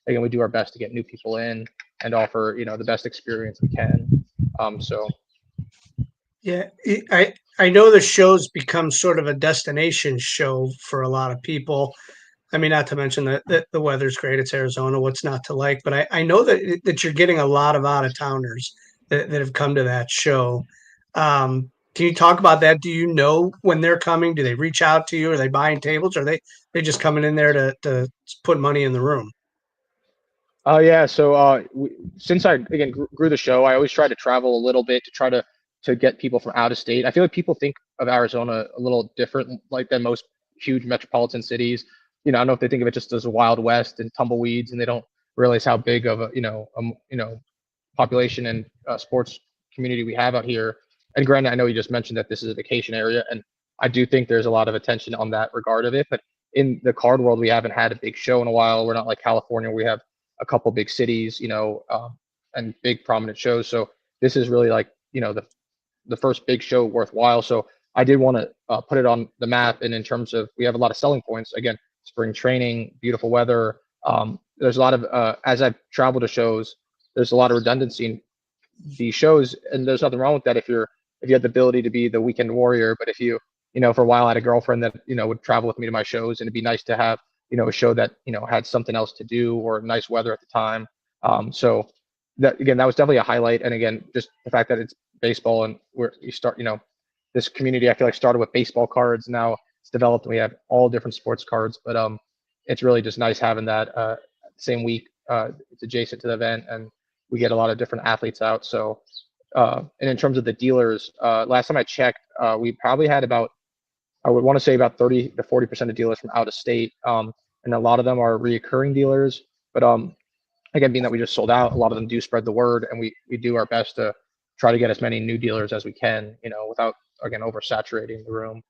again, we do our best to get new people in and offer, the best experience we can. Yeah, I know the show's become sort of a destination show for a lot of people. I mean, not to mention that the weather's great. It's Arizona. What's not to like? But I know that you're getting a lot of out of towners that have come to that show. Can you talk about that? Do you know when they're coming? Do they reach out to you? Are they buying tables? Or are they just coming in there to put money in the room? Yeah. So since I, again, grew the show, I always try to travel a little bit to try to get people from out of state. I feel like people think of Arizona a little different, like, than most huge metropolitan cities. I don't know if they think of it just as a Wild West and tumbleweeds, and they don't realize how big of a population and sports community we have out here. And granted, I know you just mentioned that this is a vacation area, and I do think there's a lot of attention on that regard of it. But in the card world, we haven't had a big show in a while. We're not like California. We have a couple big cities, and big prominent shows. So this is really like, the first big show worthwhile. So I did want to put it on the map. And in terms of, we have a lot of selling points. Again, spring training, beautiful weather. There's a lot of, as I've traveled to shows, there's a lot of redundancy in these shows, and there's nothing wrong with that if you have the ability to be the weekend warrior. But if you, for a while I had a girlfriend that, would travel with me to my shows, and it'd be nice to have, a show that, had something else to do, or nice weather at the time. So that was definitely a highlight. And again, just the fact that it's baseball, and this community, I feel like, started with baseball cards. Now it's developed, and we have all different sports cards, but it's really just nice having that same week. It's adjacent to the event, and we get a lot of different athletes out. So, and in terms of the dealers, last time I checked, we probably had I would want to say about 30 to 40% of dealers from out of state. And a lot of them are reoccurring dealers, but again, being that we just sold out, a lot of them do spread the word, and we do our best to try to get as many new dealers as we can, without, again, oversaturating the room.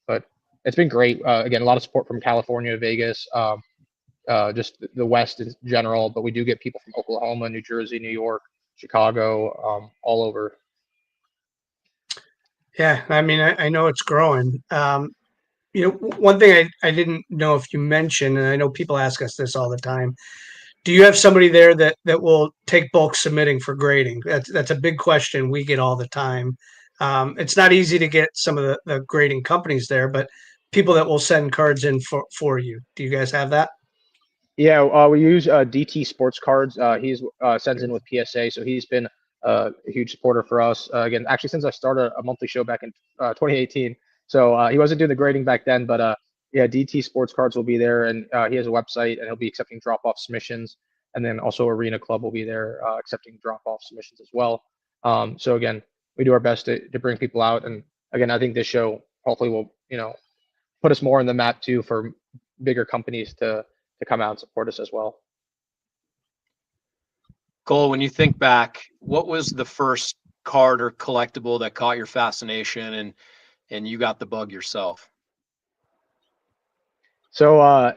But it's been great. Again, a lot of support from California, Vegas, just the West in general, but we do get people from Oklahoma, New Jersey, New York, Chicago, all over. Yeah, I mean, I know it's growing. One thing I didn't know if you mentioned, and I know people ask us this all the time, do you have somebody there that will take bulk submitting for grading? That's a big question we get all the time. It's not easy to get some of the grading companies there, but people that will send cards in for you. Do you guys have that? Yeah, we use DT Sports Cards. He's sends in with PSA, so he's been a huge supporter for us. Again, actually, since I started a monthly show back in 2018. So he wasn't doing the grading back then, but yeah, DT Sports Cards will be there, and he has a website, and he'll be accepting drop-off submissions. And then also Arena Club will be there accepting drop-off submissions as well. So again, we do our best to bring people out, and again, I think this show hopefully will put us more on the map too for bigger companies to come out and support us as well. Cole, when you think back, what was the first card or collectible that caught your fascination and you got the bug yourself? So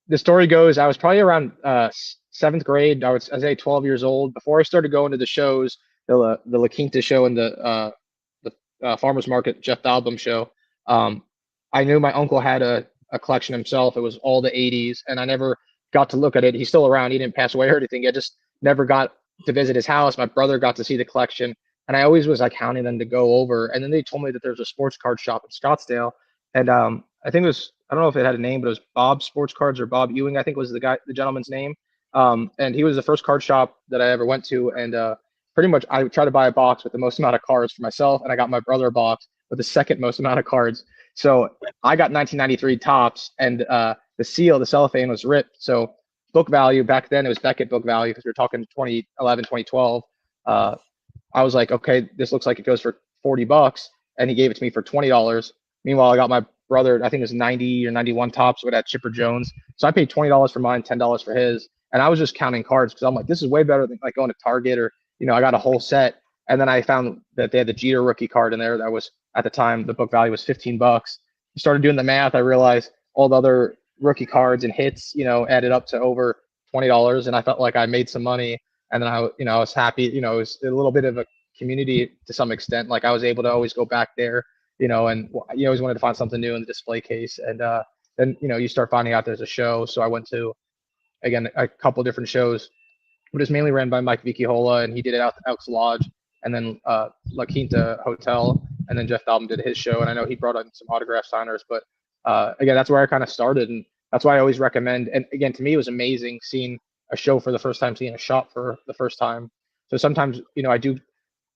the story goes, I was probably around 7th grade. I say 12 years old. Before I started going to the shows, the La Quinta show and the Farmers Market Jeff Dalbum show, I knew my uncle had a collection himself. It was all the 80s, and I never got to look at it. He's still around. He didn't pass away or anything. I just never got to visit his house. My brother got to see the collection, and I always was like counting them to go over. And then they told me that there's a sports card shop in Scottsdale, and I think it was, I don't know if it had a name, but it was Bob Sports Cards or Bob Ewing, I think was the gentleman's name. And he was the first card shop that I ever went to, and pretty much I tried to buy a box with the most amount of cards for myself, and I got my brother a box with the second most amount of cards. So I got 1993 tops, and the cellophane was ripped. So book value back then, it was Beckett book value because we were talking 2011, 2012. I was like, okay, this looks like it goes for $40, and he gave it to me for $20. Meanwhile, I got my brother, I think it was 90 or 91 tops with that Chipper Jones. So I paid $20 for mine, $10 for his, and I was just counting cards because I'm like, this is way better than like going to Target or I got a whole set. And then I found that they had the Jeter rookie card in there that was, at the time, the book value was $15. I started doing the math. I realized all the other rookie cards and hits, added up to over $20, and I felt like I made some money. And then I was happy. It was a little bit of a community to some extent. Like I was able to always go back there, and you always wanted to find something new in the display case. And then you start finding out there's a show. So I went to, again, a couple different shows, but it's mainly ran by Mike Vikihola, and he did it out at Elks Lodge, and then La Quinta Hotel, and then Jeff Dalbum did his show, and I know he brought on some autograph signers. But again, that's where I kind of started, and that's why I always recommend. And again, to me, it was amazing seeing a show for the first time, seeing a shop for the first time. So sometimes, I do,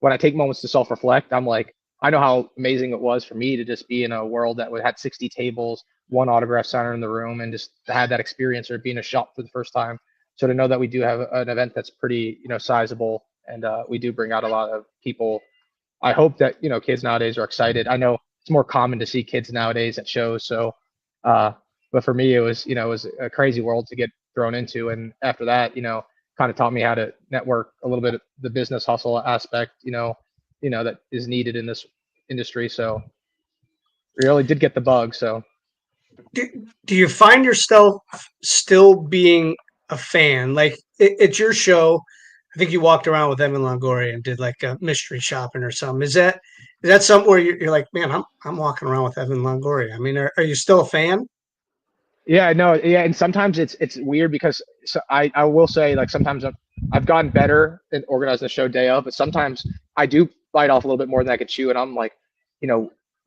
when I take moments to self-reflect, I'm like, I know how amazing it was for me to just be in a world that had 60 tables, one autograph signer in the room, and just to have that experience or being a shop for the first time. So to know that we do have an event that's pretty, sizable, and we do bring out a lot of people. I hope that, kids nowadays are excited. I know it's more common to see kids nowadays at shows. So, but for me, it was a crazy world to get thrown into. And after that, kind of taught me how to network a little bit of the business hustle aspect, that is needed in this industry. So really did get the bug. So do you find yourself still being a fan? Like it's your show. I think you walked around with Evan Longoria and did like a mystery shopping or something. Is that something where you're like, man, I'm walking around with Evan Longoria? I mean, are you still a fan? Yeah, no, yeah, and sometimes it's weird because I will say, like, sometimes I've gotten better at organizing the show day of, but sometimes I do bite off a little bit more than I could chew, and I'm like,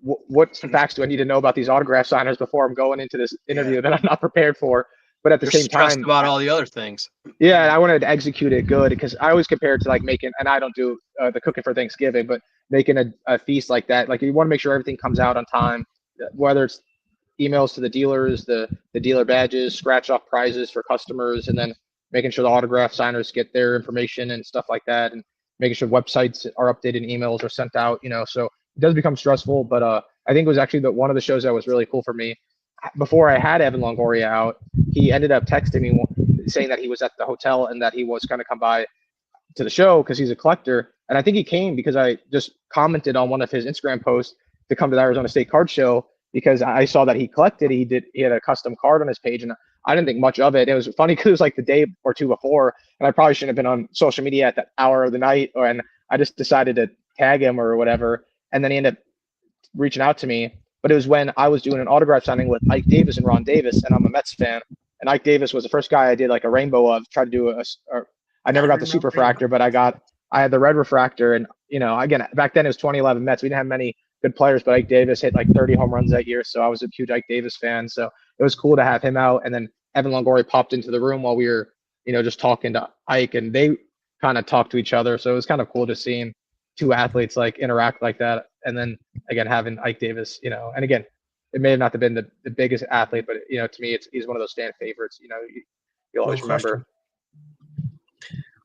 what facts do I need to know about these autograph signers before I'm going into this interview that I'm not prepared for? But at the same time, about all the other things. Yeah, and I wanted to execute it good because I always compare it to like making, and I don't do the cooking for Thanksgiving, but making a feast like that. Like you want to make sure everything comes out on time, whether it's emails to the dealers, the dealer badges, scratch off prizes for customers, and then making sure the autograph signers get their information and stuff like that, and making sure websites are updated, emails are sent out. So it does become stressful, but I think it was actually one of the shows that was really cool for me. Before I had Evan Longoria out, he ended up texting me saying that he was at the hotel and that he was going to come by to the show because he's a collector. And I think he came because I just commented on one of his Instagram posts to come to the Arizona State Card Show because I saw that he collected. He had a custom card on his page, and I didn't think much of it. It was funny because it was like the day or two before, and I probably shouldn't have been on social media at that hour of the night, and I just decided to tag him or whatever. And then he ended up reaching out to me. But it was when I was doing an autograph signing with Ike Davis and Ron Davis, and I'm a Mets fan. And Ike Davis was the first guy I did like a rainbow of. Tried to do I never got the super refractor, but I had the red refractor. And again, back then it was 2011 Mets. We didn't have many good players, but Ike Davis hit like 30 home runs that year, so I was a huge Ike Davis fan. So it was cool to have him out. And then Evan Longoria popped into the room while we were, just talking to Ike, and they kind of talked to each other. So it was kind of cool to seeing two athletes like interact like that. And then again, having Ike Davis, and again, it may have not been the biggest athlete, but to me, he's one of those fan favorites. You'll always remember.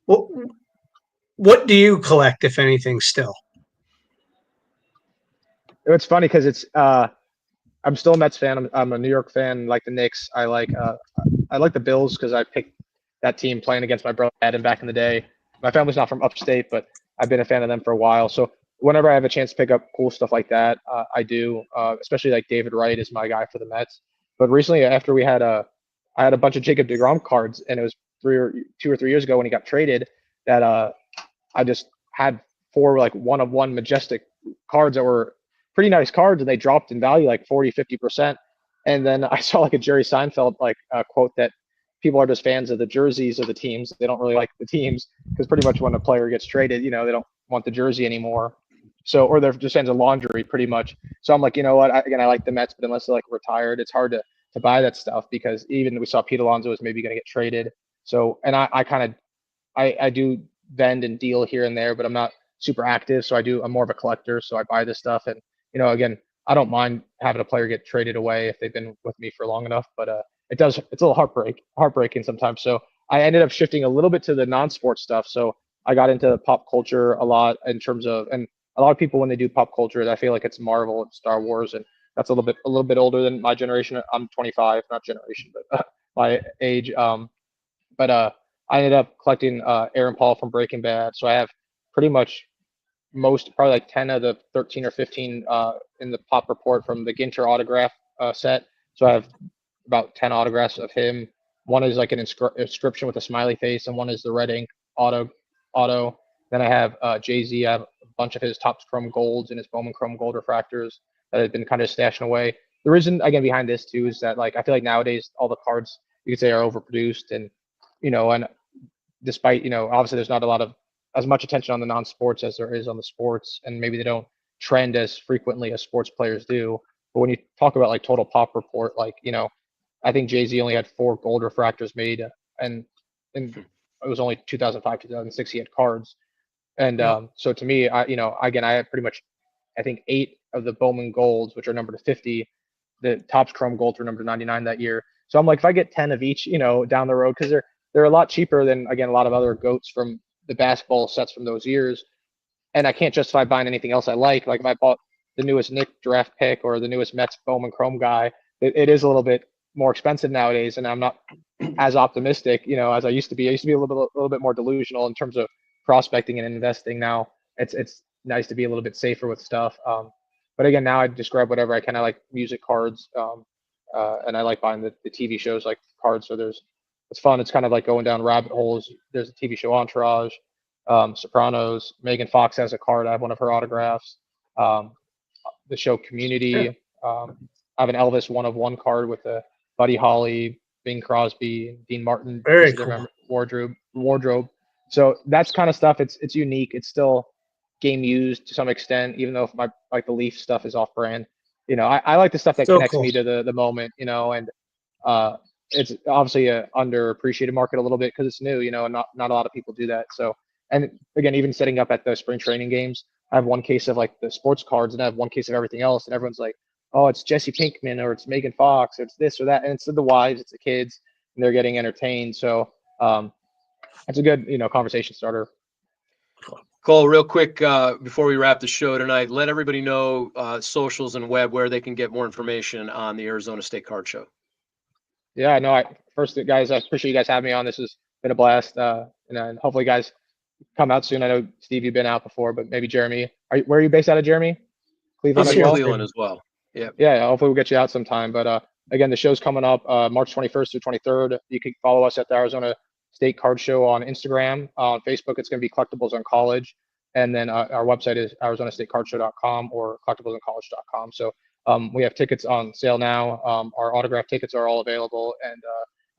Well, what do you collect, if anything, still? It's funny because I'm still a Mets fan. I'm a New York fan, like the Knicks. I like the Bills because I picked that team playing against my brother Adam back in the day. My family's not from upstate, but I've been a fan of them for a while. So whenever I have a chance to pick up cool stuff like that, I do. Especially like David Wright is my guy for the Mets. But recently, after I had a bunch of Jacob deGrom cards, and it was 2 or 3 years ago when he got traded that I just had 4 like one-of-one majestic cards that were pretty nice cards, and they dropped in value like 40-50%. And then I saw like a Jerry Seinfeld quote that people are just fans of the jerseys of the teams. They don't really like the teams because pretty much when a player gets traded, they don't want the jersey anymore. So, or they're just fans of laundry pretty much. So I'm like, you know what? I like the Mets, but unless they're like retired, it's hard to buy that stuff because even we saw Pete Alonso was maybe going to get traded. So, and I do vend and deal here and there, but I'm not super active. So I'm more of a collector. So I buy this stuff, and again, I don't mind having a player get traded away if they've been with me for long enough, but it's a little heartbreaking sometimes. So I ended up shifting a little bit to the non-sports stuff. So I got into pop culture a lot in terms of, and a lot of people when they do pop culture, I feel like it's Marvel and Star Wars, and that's a little bit older than my generation. I'm 25, not generation, but my age. But I ended up collecting Aaron Paul from Breaking Bad. So I have pretty much probably like 10 of the 13 or 15 in the pop report from the Ginter autograph set. So I have about 10 autographs of him. One is like an inscription with a smiley face, and one is the red ink auto. Then I have Jay-Z. I have a bunch of his Topps Chrome Golds and his Bowman Chrome Gold refractors that have been kind of stashing away. The reason, again, behind this too is that like I feel like nowadays all the cards you could say are overproduced, and and despite obviously there's not a lot of as much attention on the non-sports as there is on the sports, and maybe they don't trend as frequently as sports players do. But when you talk about like total pop report, like I think Jay-Z only had 4 gold refractors made, and it was only 2005, 2006 he had cards. And so to me, I had pretty much, I think 8 of the Bowman Golds, which are numbered to 50. The Topps Chrome Golds were numbered to 99 that year. So I'm like, if I get 10 of each, down the road, because they're a lot cheaper than, again, a lot of other GOATs from the basketball sets from those years. And I can't justify buying anything else I like. Like if I bought the newest Knicks draft pick or the newest Mets Bowman Chrome guy, it is a little bit more expensive nowadays, and I'm not as optimistic, as I used to be. I used to be a little bit more delusional in terms of prospecting and investing. Now it's nice to be a little bit safer with stuff. But again, now I just grab whatever I can. I like music cards, and I like buying the TV shows like cards. So it's fun. It's kind of like going down rabbit holes. There's a TV show Entourage, Sopranos. Megan Fox has a card. I have one of her autographs. The show Community. I have an Elvis 1-of-1 card with a Buddy Holly, Bing Crosby, and Dean Martin. Very cool. Wardrobe. So that's kind of stuff. It's unique. It's still game used to some extent, even though if the Leaf stuff is off brand. I like the stuff that connects me to the moment. And it's obviously a underappreciated market a little bit because it's new. And not a lot of people do that. So, and again, even setting up at the spring training games, I have one case of like the sports cards, and I have one case of everything else, and everyone's like, oh, it's Jesse Pinkman, or it's Megan Fox, or it's this or that, and it's the wives, it's the kids, and they're getting entertained. So it's a good conversation starter. Cole, real quick before we wrap the show tonight, let everybody know socials and web where they can get more information on the Arizona State Card Show. Yeah, no, first guys, I appreciate you guys having me on. This has been a blast, and hopefully guys come out soon. I know Steve, you've been out before, but maybe Jeremy. Where are you based out of, Jeremy? Cleveland as well? Cleveland as well. Yeah. Yeah, hopefully we'll get you out sometime. But again, the show's coming up March 21st through 23rd. You can follow us at the Arizona State Card Show on Instagram. On Facebook, it's going to be Collectibles on College. And then our website is ArizonaStateCardShow.com or CollectiblesOnCollege.com. So we have tickets on sale now. Our autograph tickets are all available. And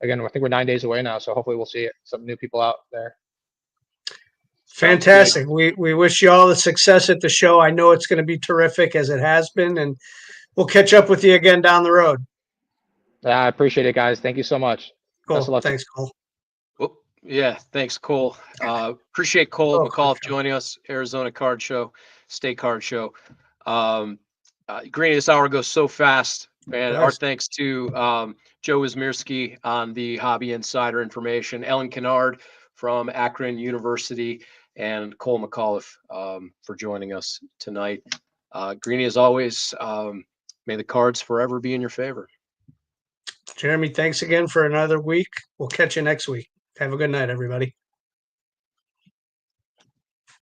again, I think we're 9 days away now. So hopefully we'll see some new people out there. Fantastic. We wish you all the success at the show. I know it's going to be terrific as it has been. And we'll catch up with you again down the road. I appreciate it, guys. Thank you so much. Best of Cool. luck. Thanks, Cole. Whoop. Yeah, thanks, Cole. Appreciate Cole Oh, McAuliff okay. joining us. Arizona Card Show, State Card Show. Greenie, this hour goes so fast, man. Our Yes. thanks to Joe Wysmierski on the Hobby Insider information, Ellen Kinnaird from Akron University, and Cole McAuliff for joining us tonight. Greenie, as always, may the cards forever be in your favor. Jeremy, thanks again for another week. We'll catch you next week. Have a good night, everybody.